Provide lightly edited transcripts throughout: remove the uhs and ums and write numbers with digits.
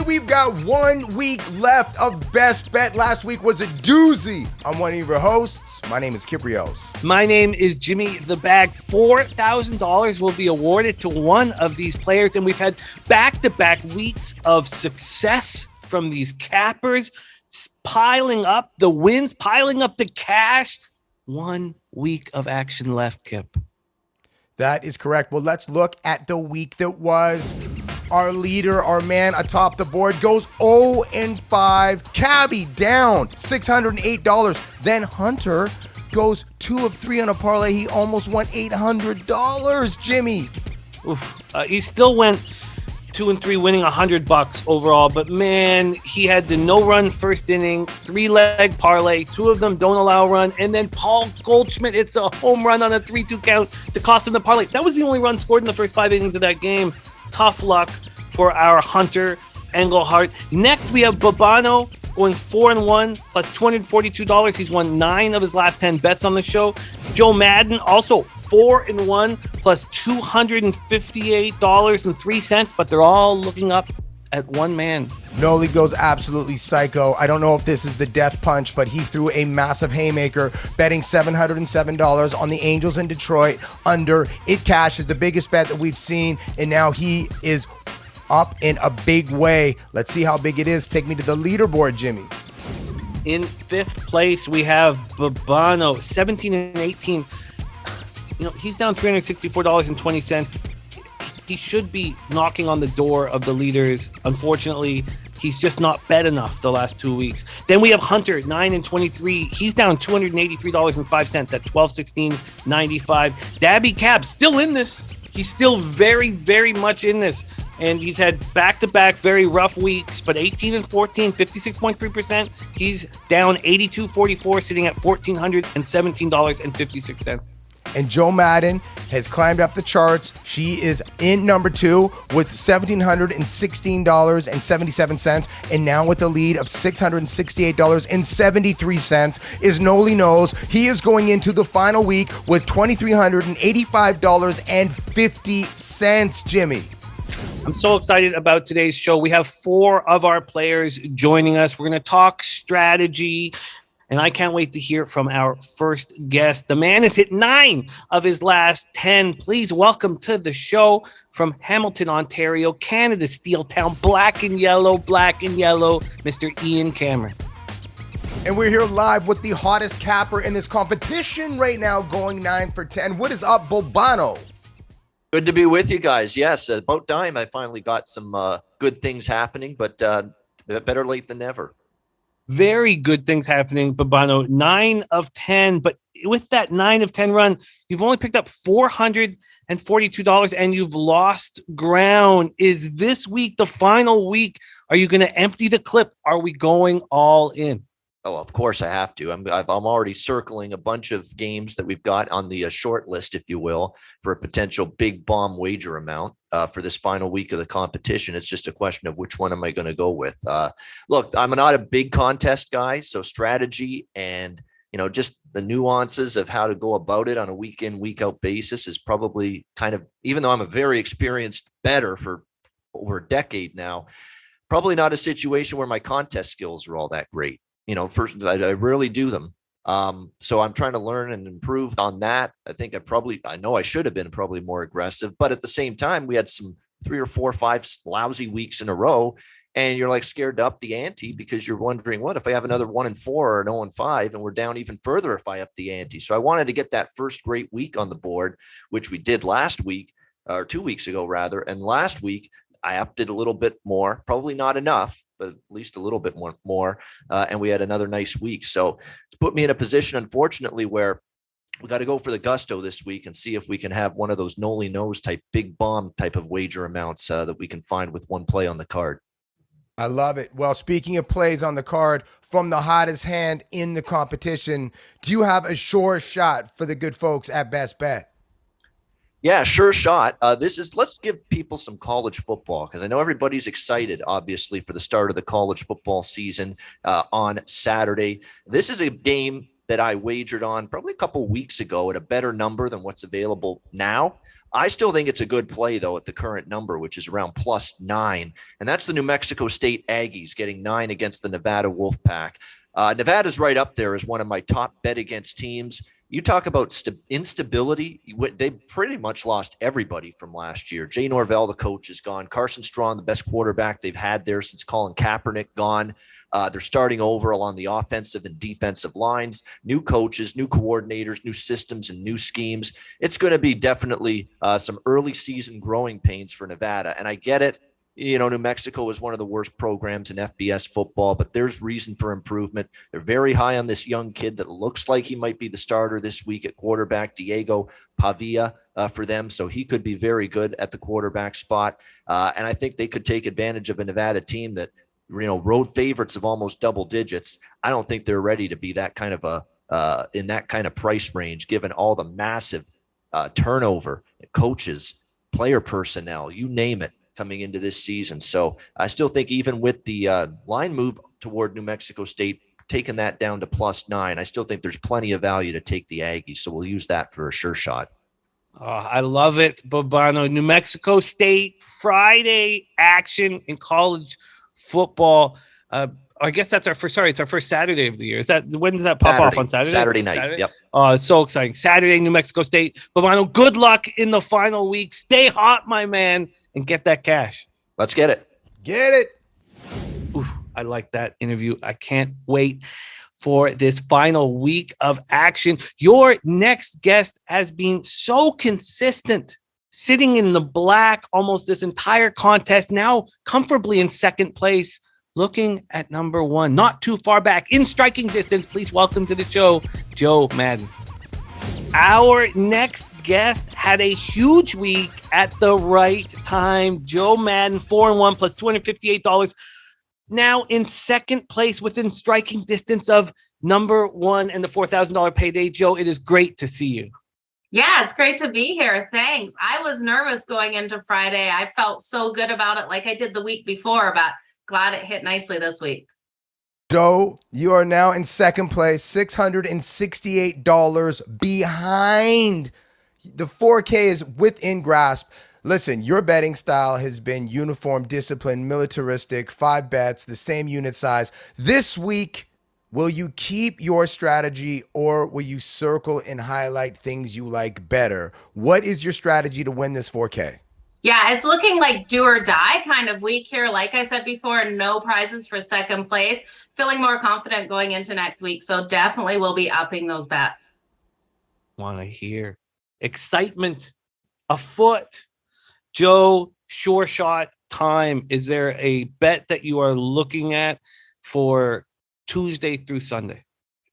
we've got 1 week left of Best Bet. Last week was a doozy. I'm one of your hosts. My name is Kiprios. My name is Jimmy the Bag. $4,000 will be awarded to one of these players, and we've had back-to-back weeks of success from these cappers, piling up the wins, piling up the cash. 1 week of action left, Kip. That is correct. Well, let's look at the week that was. Our leader, our man atop the board, goes 0-5. Cabby down $608. Then Hunter goes 2 of 3 on a parlay. He almost won $800, Jimmy. He still went 2 and 3, winning $100 overall. But man, he had the no-run first inning, 3-leg parlay. 2 of them don't allow a run. And then Paul Goldschmidt hits a home run on a 3-2 count to cost him the parlay. That was the only run scored in the first 5 innings of that game. Tough luck for our Hunter Engelhart. Next, we have Babano going 4-1 plus $242. He's won 9 of his last 10 bets on the show. Joe Madden also 4-1 plus $258.03, but they're all looking up at one man. Noli goes absolutely psycho. I don't know if this is the death punch, but he threw a massive haymaker, betting $707 on the Angels in Detroit under. It cashes, the biggest bet that we've seen, and now he is up in a big way. Let's see how big it is. Take me to the leaderboard, Jimmy. In 5th place, we have Babano, 17-18. He's down $364.20. He should be knocking on the door of the leaders. Unfortunately, he's just not bet enough the last 2 weeks. Then we have Hunter, 9-23. He's down $283.05 at $1216.95. Dabby Cab still in this. He's still very, very much in this. And he's had back-to-back very rough weeks, but 18-14, 56.3%. He's down 82.44, sitting at $1,417.56. And Joe Madden has climbed up the charts. She is in number 2 with $1,716.77. And now with the lead of $668.73 is Noli Knows. He is going into the final week with $2,385.50, Jimmy. I'm so excited about today's show. We have 4 of our players joining us. We're going to talk strategy. And I can't wait to hear from our first guest. The man has hit 9 of his last 10. Please welcome to the show from Hamilton, Ontario, Canada's Steel Town, black and yellow, Mr. Ian Cameron. And we're here live with the hottest capper in this competition right now, going 9 for 10. What is up, Bobano? Good to be with you guys. Yes, about time I finally got some good things happening, but better late than never. Very good things happening, Babano. 9 of 10, but with that 9 of 10 run, you've only picked up $442 and you've lost ground. Is this week the final week? Are you going to empty the clip? Are we going all in? Oh, of course I have to. I'm already circling a bunch of games that we've got on the short list, if you will, for a potential big bomb wager amount for this final week of the competition. It's just a question of which one am I going to go with. Look, I'm not a big contest guy, so strategy and just the nuances of how to go about it on a week in, week out basis is probably kind of, even though I'm a very experienced bettor for over a decade now, probably not a situation where my contest skills are all that great. First, I rarely do them. So I'm trying to learn and improve on that. I know I should have been probably more aggressive, but at the same time, we had some 3 or 4 or 5 lousy weeks in a row, and you're like scared to up the ante because you're wondering, what if I have another 1-4 or an 0-5, and we're down even further if I up the ante? So I wanted to get that first great week on the board, which we did last week, or 2 weeks ago rather. And last week I upped it a little bit more, probably not enough, but at least a little bit more. And we had another nice week. So it's put me in a position, unfortunately, where we got to go for the gusto this week and see if we can have one of those Noli Knows type big bomb type of wager amounts that we can find with one play on the card. I love it. Well, speaking of plays on the card from the hottest hand in the competition, do you have a sure shot for the good folks at Best Bet? Yeah, sure shot. Let's give people some college football, because I know everybody's excited, obviously, for the start of the college football season on Saturday. This is a game that I wagered on probably a couple weeks ago at a better number than what's available now. I still think it's a good play, though, at the current number, which is around +9. And that's the New Mexico State Aggies getting 9 against the Nevada Wolfpack. Nevada's right up there as one of my top bet against teams. You talk about instability. They pretty much lost everybody from last year. Jay Norvell, the coach, is gone. Carson Strong, the best quarterback they've had there since Colin Kaepernick, gone. They're starting over along the offensive and defensive lines. New coaches, new coordinators, new systems, and new schemes. It's going to be definitely some early season growing pains for Nevada. And I get it. You know, New Mexico is one of the worst programs in FBS football, but there's reason for improvement. They're very high on this young kid that looks like he might be the starter this week at quarterback, Diego Pavia, for them. So he could be very good at the quarterback spot. And I think they could take advantage of a Nevada team that, you know, road favorites of almost double digits. I don't think they're ready to be that kind of in that kind of price range, given all the massive turnover, coaches, player personnel, you name it, coming into this season. So I still think even with the line move toward New Mexico State, taking that down to +9, I still think there's plenty of value to take the Aggies. So we'll use that for a sure shot. Oh, I love it, Babano. New Mexico State Friday action in college football. I guess that's it's our first Saturday of the year. When does that pop off on Saturday? Saturday night. Yep. It's so exciting. Saturday, New Mexico State. Babano, good luck in the final week. Stay hot, my man, and get that cash. Let's get it. Get it. Oof, I like that interview. I can't wait for this final week of action. Your next guest has been so consistent, sitting in the black almost this entire contest, now comfortably in second place. Looking at number 1, not too far back, in striking distance. Please welcome to the show, Joe Madden. Our next guest had a huge week at the right time. Joe Madden, 4-1 plus $258. Now in second place within striking distance of number 1 and the $4,000 payday. Joe, it is great to see you. Yeah, it's great to be here. Thanks. I was nervous going into Friday. I felt so good about it like I did the week before, but glad it hit nicely this week. Joe, you are now in second place, $668 behind. The 4K is within grasp. Listen, your betting style has been uniform, disciplined, militaristic, 5 bets, the same unit size. This week, will you keep your strategy or will you circle and highlight things you like better? What is your strategy to win this 4K? Yeah, it's looking like do or die kind of week here. Like I said before, no prizes for second place. Feeling more confident going into next week. So definitely we'll be upping those bets. Want to hear excitement afoot. Joe, sure shot time. Is there a bet that you are looking at for Tuesday through Sunday?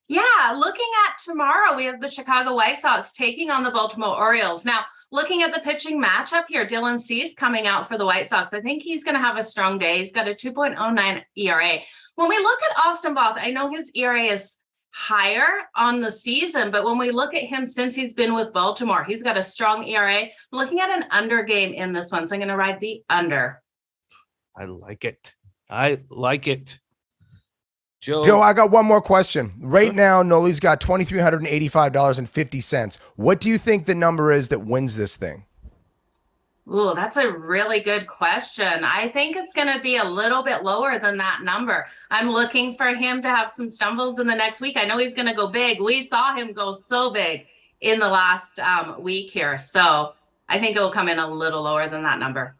Yeah, looking at tomorrow, we have the Chicago White Sox taking on the Baltimore Orioles. Now, looking at the pitching matchup here, Dylan Cease coming out for the White Sox. I think he's going to have a strong day. He's got a 2.09 ERA. When we look at Austin Voth, I know his ERA is higher on the season, but when we look at him since he's been with Baltimore, he's got a strong ERA. Looking at an under game in this one, so I'm going to ride the under. I like it. I like it. Joe, I got one more question. Right now, Noli's got $2,385.50. What do you think the number is that wins this thing? Ooh, that's a really good question. I think it's going to be a little bit lower than that number. I'm looking for him to have some stumbles in the next week. I know he's going to go big. We saw him go so big in the last week here. So I think it will come in a little lower than that number.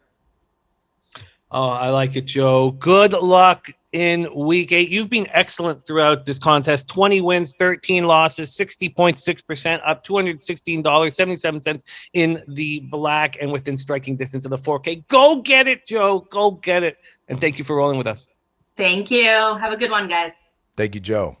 Oh, I like it, Joe. Good luck in week 8. You've been excellent throughout this contest. 20 wins, 13 losses, 60.6%, up $216.77 in the black and within striking distance of the 4K. Go get it, Joe. Go get it. And thank you for rolling with us. Thank you. Have a good one, guys. Thank you, Joe.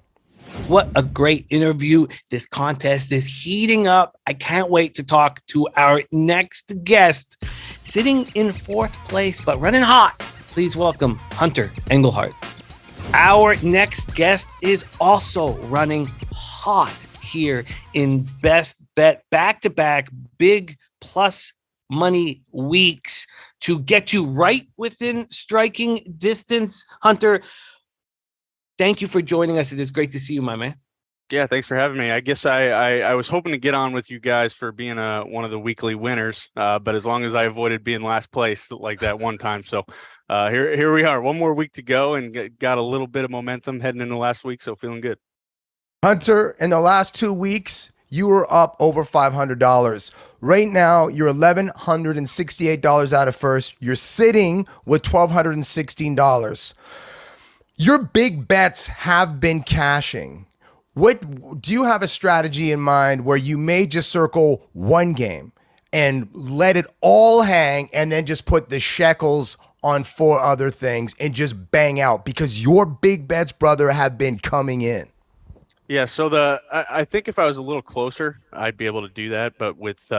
What a great interview. This contest is heating up. I can't wait to talk to our next guest, sitting in 4th place, but running hot. Please welcome Hunter Engelhardt. Our next guest is also running hot here in Best Bet, back-to-back big plus money weeks to get you right within striking distance. Hunter, thank you for joining us. It is great to see you, my man. Yeah, thanks for having me. I guess I was hoping to get on with you guys for being one of the weekly winners, but as long as I avoided being last place like that one time. So here we are, one more week to go, and got a little bit of momentum heading into last week, so feeling good. Hunter, in the last 2 weeks, you were up over $500. Right now, you're $1,168 out of first. You're sitting with $1,216. Your big bets have been cashing. What do you have a strategy in mind where you may just circle one game and let it all hang and then just put the shekels on 4 other things and just bang out because your big bets, brother, have been coming in? Yeah, so I think if I was a little closer, I'd be able to do that. But with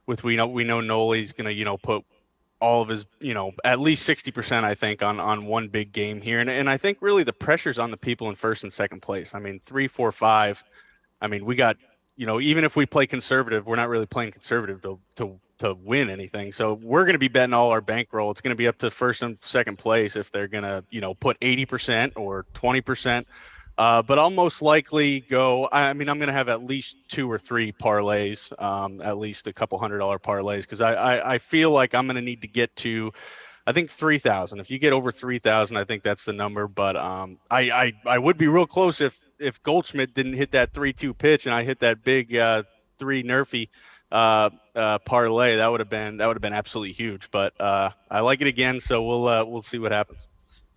we know Noli's gonna put all of his at least 60%, I think, on one big game here, and I think really the pressure's on the people in first and second place. I mean 3, 4, 5. I mean we got even if we play conservative, we're not really playing conservative to win anything. So we're going to be betting all our bankroll. It's going to be up to first and second place if they're going to put 80% or 20%. But I'll most likely go. I mean, I'm going to have at least 2 or 3 parlays, at least a couple $100 parlays, because I feel like I'm going to need to get to, I think 3,000. If you get over 3,000, I think that's the number. But I would be real close if Goldschmidt didn't hit that 3-2 pitch and I hit that big 3 nerfy parlay. That would have been absolutely huge. But I like it again, so we'll see what happens.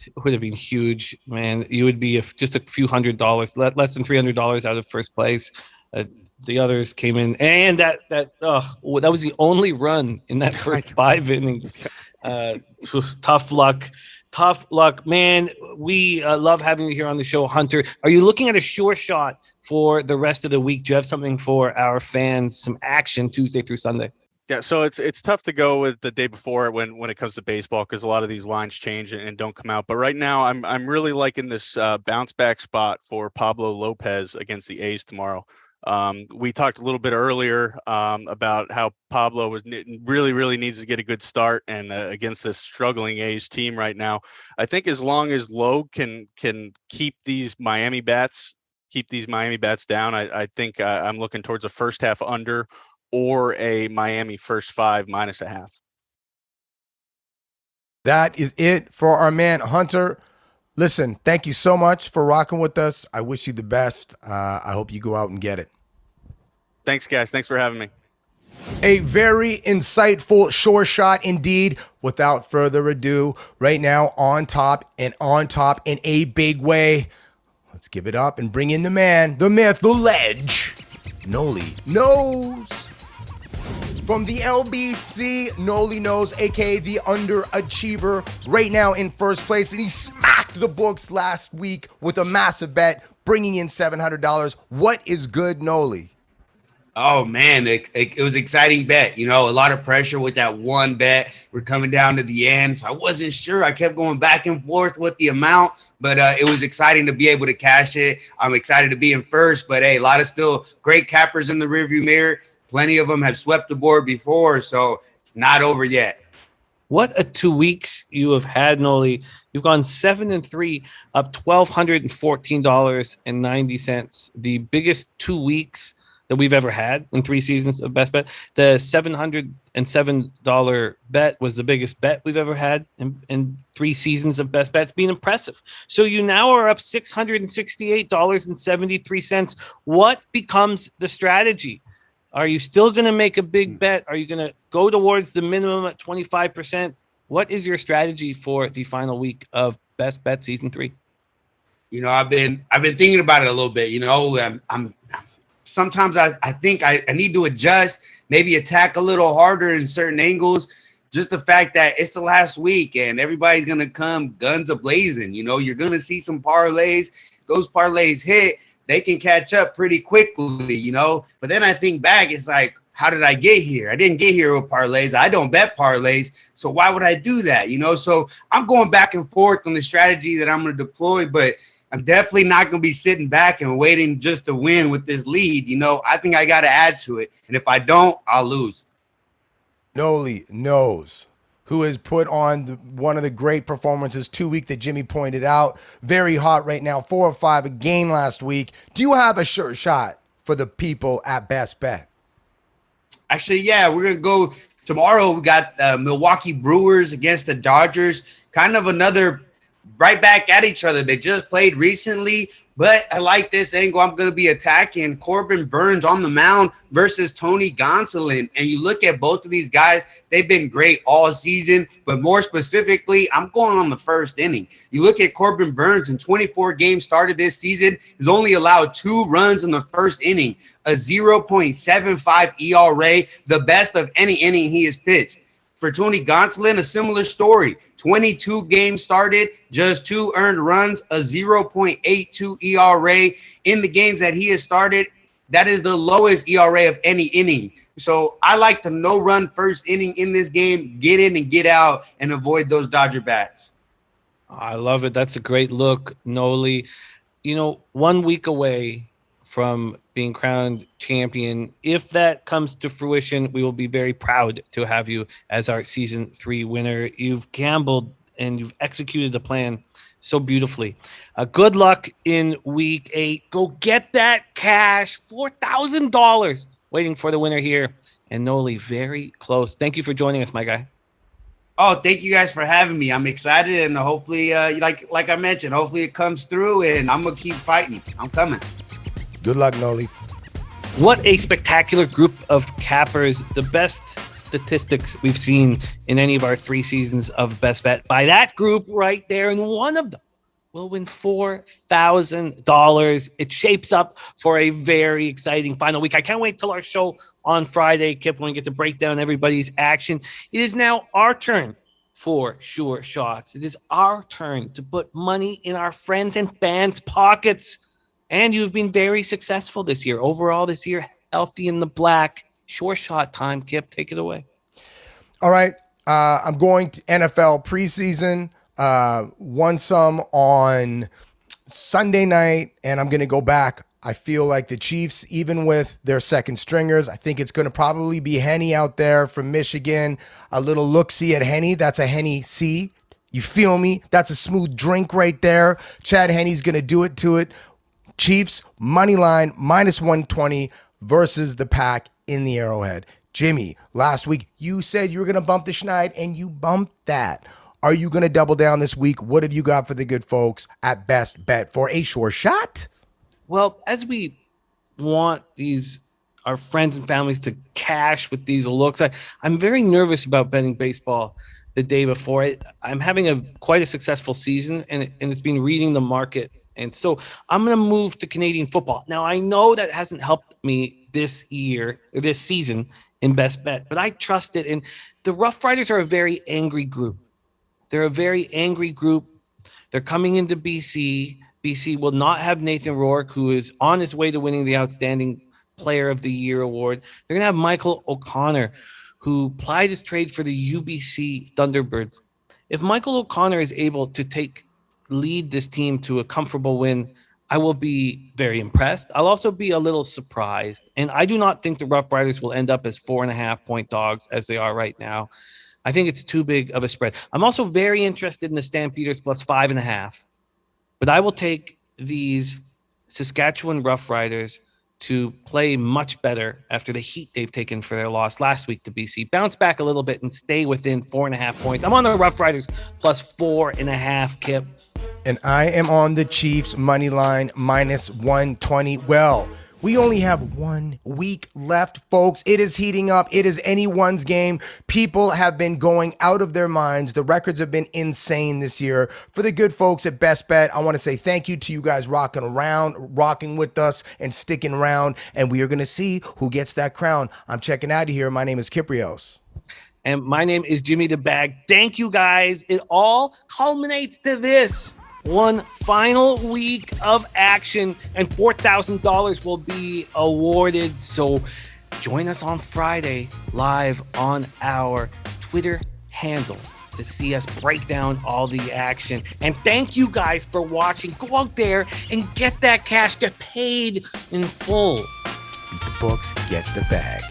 It would have been huge, man. You would be just a few $100, less than $300 out of first place. The others came in, and that was the only run in that first 5 innings. Tough luck, man. We love having you here on the show, Hunter. Are you looking at a sure shot for the rest of the week? Do you have something for our fans? Some action Tuesday through Sunday? Yeah, so it's tough to go with the day before when it comes to baseball because a lot of these lines change and don't come out. But right now, I'm really liking this bounce back spot for Pablo Lopez against the A's tomorrow. We talked a little bit earlier about how Pablo really needs to get a good start and against this struggling A's team right now. I think as long as Logue can keep these Miami bats down, I think I'm looking towards a first half under or a Miami first 5 -0.5. That is it for our man, Hunter. Listen, thank you so much for rocking with us. I wish you the best. I hope you go out and get it. Thanks, guys. Thanks for having me. A very insightful sure shot indeed. Without further ado, right now on top in a big way. Let's give it up and bring in the man, the myth, the ledge. Noli knows. From the LBC, Noli knows, aka the underachiever, right now in first place, and he smacked the books last week with a massive bet, bringing in $700. What is good, Noli? Oh man, it was exciting bet. A lot of pressure with that one bet. We're coming down to the end, so I wasn't sure. I kept going back and forth with the amount, but it was exciting to be able to cash it. I'm excited to be in first, but hey, a lot of still great cappers in the rearview mirror. Plenty of them have swept the board before, so it's not over yet. What a 2 weeks you have had, Noli. You've gone 7-3, up $1,214.90. The biggest 2 weeks that we've ever had in 3 seasons of Best Bet. The $707 bet was the biggest bet we've ever had in 3 seasons of Best Bet. It's been impressive. So you now are up $668.73. What becomes the strategy? Are you still going to make a big bet? Are you going to go towards the minimum at 25%? What is your strategy for the final week of Best Bet Season 3? I've been thinking about it a little bit. I'm sometimes I think I need to adjust, maybe attack a little harder in certain angles. Just the fact that it's the last week and everybody's going to come guns a-blazing. You're going to see some parlays. Those parlays hit, they can catch up pretty quickly, But then I think back, it's like, how did I get here? I didn't get here with parlays. I don't bet parlays. So why would I do that? So I'm going back and forth on the strategy that I'm going to deploy, but I'm definitely not going to be sitting back and waiting just to win with this lead. I think I got to add to it. And if I don't, I'll lose. Noli knows. who has put on one of the great performances 2 week that Jimmy pointed out. Very hot right now, 4 or 5 a game last week. Do you have a sure shot for the people at Best Bet? Actually, yeah, we're going to go tomorrow. We got Milwaukee Brewers against the Dodgers. Kind of another right back at each other. They just played recently, but I like this angle. I'm going to be attacking Corbin Burnes on the mound versus Tony Gonsolin. And you look at both of these guys, they've been great all season, but more specifically, I'm going on the first inning. You look at Corbin Burnes in 24 games started this season, he's only allowed 2 runs in the first inning, a 0.75 ERA, the best of any inning he has pitched. For Tony Gonsolin, a similar story. 22 games started, just 2 earned runs, a 0.82 ERA. In the games that he has started, that is the lowest ERA of any inning. So I like the no-run first inning in this game. Get in and get out and avoid those Dodger bats. I love it. That's a great look, Noli. 1 week away from being crowned champion. If that comes to fruition, we will be very proud to have you as our season 3 winner. You've gambled and you've executed the plan so beautifully. Good luck in week 8. Go get that cash, $4,000 waiting for the winner here. And Noli, very close. Thank you for joining us, my guy. Oh, thank you guys for having me. I'm excited, and hopefully, like I mentioned, hopefully it comes through, and I'm going to keep fighting. I'm coming. Good luck, Noli. What a spectacular group of cappers. The best statistics we've seen in any of our 3 seasons of Best Bet by that group right there. And one of them will win $4,000. It shapes up for a very exciting final week. I can't wait till our show on Friday, Kip, when we get to break down everybody's action. It is now our turn for Sure Shots. It is our turn to put money in our friends and fans' pockets. And you've been very successful this year. Overall this year, healthy in the black. Sure shot time, Kip. Take it away. All right. I'm going to NFL preseason. Won some on Sunday night, and I'm going to go back. I feel like the Chiefs, even with their second stringers, I think it's going to probably be Henny out there from Michigan. A little look-see at Henny. That's a Henny C. You feel me? That's a smooth drink right there. Chad Henny's going to do it to it. Chiefs, money line, -120 versus the Pack in the Arrowhead. Jimmy, last week you said you were going to bump the Schneid, and you bumped that. Are you going to double down this week? What have you got for the good folks at Best Bet for a sure shot? Well, as we want our friends and families to cash with these looks, I'm very nervous about betting baseball the day before. I'm having quite a successful season, and it's been reading the market. And so I'm going to move to Canadian football. Now, I know that hasn't helped me this season in Best Bet, but I trust it. And the Rough Riders are a very angry group. They're a very angry group. They're coming into BC. BC will not have Nathan Rourke, who is on his way to winning the Outstanding Player of the Year award. They're going to have Michael O'Connor, who plied his trade for the UBC Thunderbirds. If Michael O'Connor is able to lead this team to a comfortable win, I will be very impressed. I'll also be a little surprised. And I do not think the Rough Riders will end up as 4.5-point dogs as they are right now. I think it's too big of a spread. I'm also very interested in the Stampeders plus 5.5. But I will take these Saskatchewan Rough Riders to play much better after the heat they've taken for their loss last week to BC. Bounce back a little bit and stay within 4.5 points. I'm on the Rough Riders plus 4.5, Kip. And I am on the Chiefs money line -120. Well, we only have 1 week left, folks. It is heating up. It is anyone's game. People have been going out of their minds. The records have been insane this year. For the good folks at Best Bet, I want to say thank you to you guys rocking with us and sticking around. And we are going to see who gets that crown. I'm checking out of here. My name is Kiprios. And my name is Jimmy the Bag. Thank you, guys. It all culminates to this. One final week of action, and $4,000 will be awarded. So join us on Friday live on our Twitter handle to see us break down all the action. And thank you guys for watching. Go out there and get that cash. Get paid in full. Beat the books, get the bag.